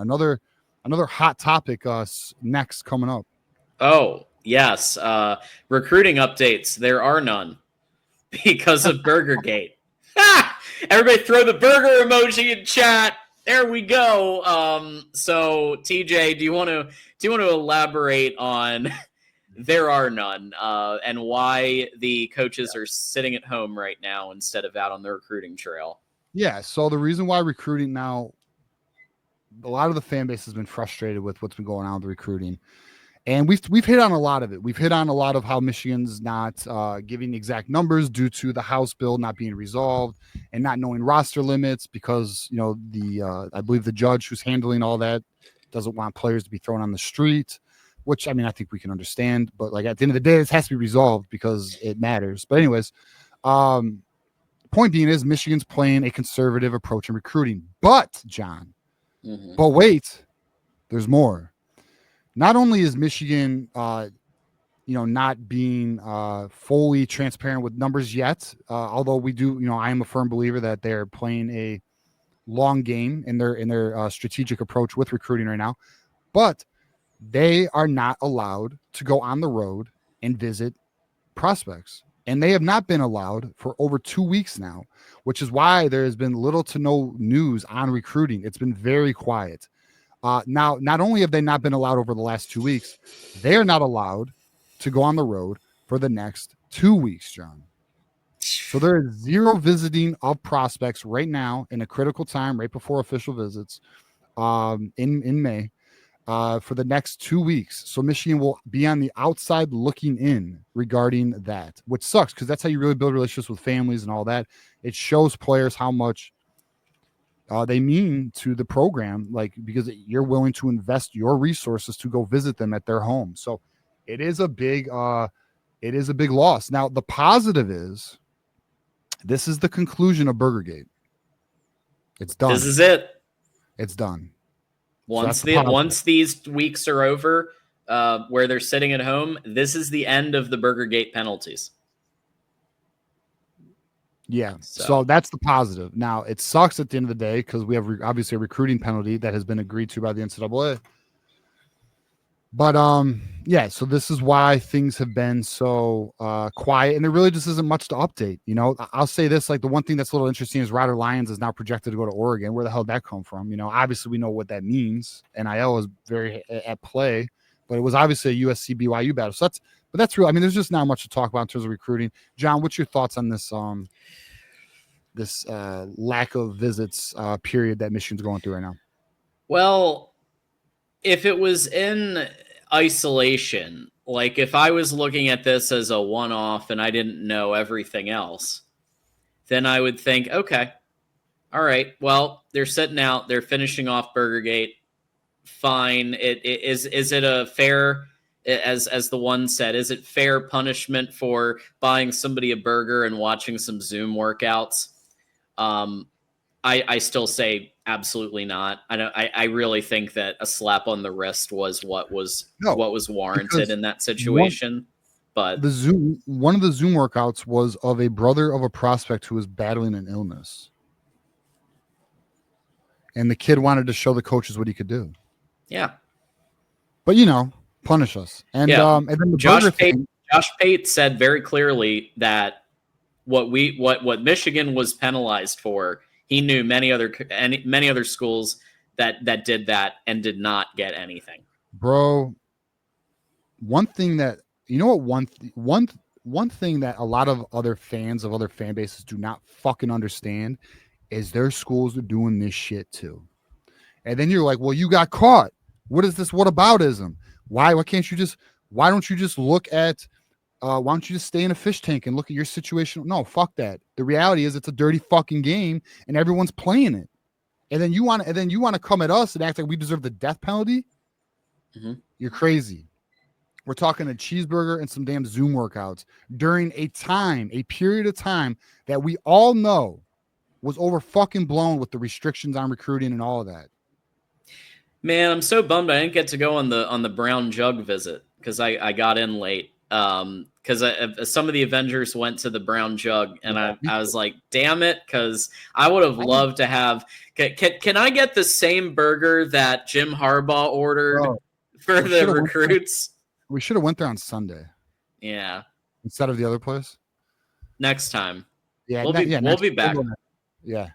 Another hot topic next coming up. Oh, yes. Recruiting updates. There are none because of BurgerGate. Everybody throw the burger emoji in chat. There we go. So TJ, do you want to elaborate on there are none and why the coaches are sitting at home right now instead of out on the recruiting trail? Yeah, so the reason why recruiting now, a lot of the fan base has been frustrated with what's been going on with the recruiting. And we've hit on a lot of it. We've hit on a lot of how Michigan's not giving exact numbers due to the House bill not being resolved and not knowing roster limits because, I believe the judge who's handling all that doesn't want players to be thrown on the street, which, I mean, I think we can understand. But, like, at the end of the day, this has to be resolved because it matters. But anyways, point being is Michigan's playing a conservative approach in recruiting. But, John, but wait, there's more. Not only is Michigan, not being fully transparent with numbers yet, although we do, I am a firm believer that they're playing a long game in their strategic approach with recruiting right now, but they are not allowed to go on the road and visit prospects. And they have not been allowed for over 2 weeks now, which is why there has been little to no news on recruiting. It's been very quiet. Now, not only have they not been allowed over the last 2 weeks, they are not allowed to go on the road for the next 2 weeks, John. So there is zero visiting of prospects right now in a critical time, right before official visits in May for the next 2 weeks. So Michigan will be on the outside looking in regarding that, which sucks because that's how you really build relationships with families and all that. It shows players how much they mean to the program, like, because you're willing to invest your resources to go visit them at their home. So it is a big loss. Now, the positive is this is the conclusion of BurgerGate. It's done. This is it. It's done. Once these weeks are over, where they're sitting at home, this is the end of the BurgerGate penalties. Yeah, so that's the positive. Now, it sucks at the end of the day because we have obviously a recruiting penalty that has been agreed to by the NCAA. But, so this is why things have been so quiet, and there really just isn't much to update. I'll say this, like, the one thing that's a little interesting is Ryder Lyons is now projected to go to Oregon. Where the hell did that come from? Obviously we know what that means. NIL is very at play, but it was obviously a USC BYU battle. So that's real. I mean, there's just not much to talk about in terms of recruiting. John, what's your thoughts on this this lack of visits period that Michigan's going through right now? Well, if it was in isolation, like if I was looking at this as a one-off and I didn't know everything else, then I would think, okay, all right, well, they're sitting out, they're finishing off BurgerGate, fine. Is it a fair, as the one said, is it fair punishment for buying somebody a burger and watching some Zoom workouts? I still say absolutely not. I really think that a slap on the wrist was what was warranted in that situation. But one of the Zoom workouts was of a brother of a prospect who was battling an illness, and the kid wanted to show the coaches what he could do. Yeah, but punish us. And and then the Josh Pate said very clearly that what Michigan was penalized for, he knew many other schools that did that and did not get anything. Bro, one thing that one thing that a lot of other fans of other fan bases do not fucking understand is their schools are doing this shit too. And then you're like, well, you got caught. What is this? What aboutism? Why don't you just look at why don't you just stay in a fish tank and look at your situation? No, fuck that. The reality is it's a dirty fucking game and everyone's playing it. And then you want to come at us and act like we deserve the death penalty? Mm-hmm. You're crazy. We're talking a cheeseburger and some damn Zoom workouts during a period of time that we all know was over fucking blown with the restrictions on recruiting and all of that. Man, I'm so bummed I didn't get to go on the brown jug visit because I got in late. because some of the Avengers went to the Brown Jug, and I was like, damn it, because I would have loved to have. Can I get the same burger that Jim Harbaugh ordered for the recruits? We should have went there on Sunday. Yeah. Instead of the other place. Next time. Yeah, we'll be back. Yeah.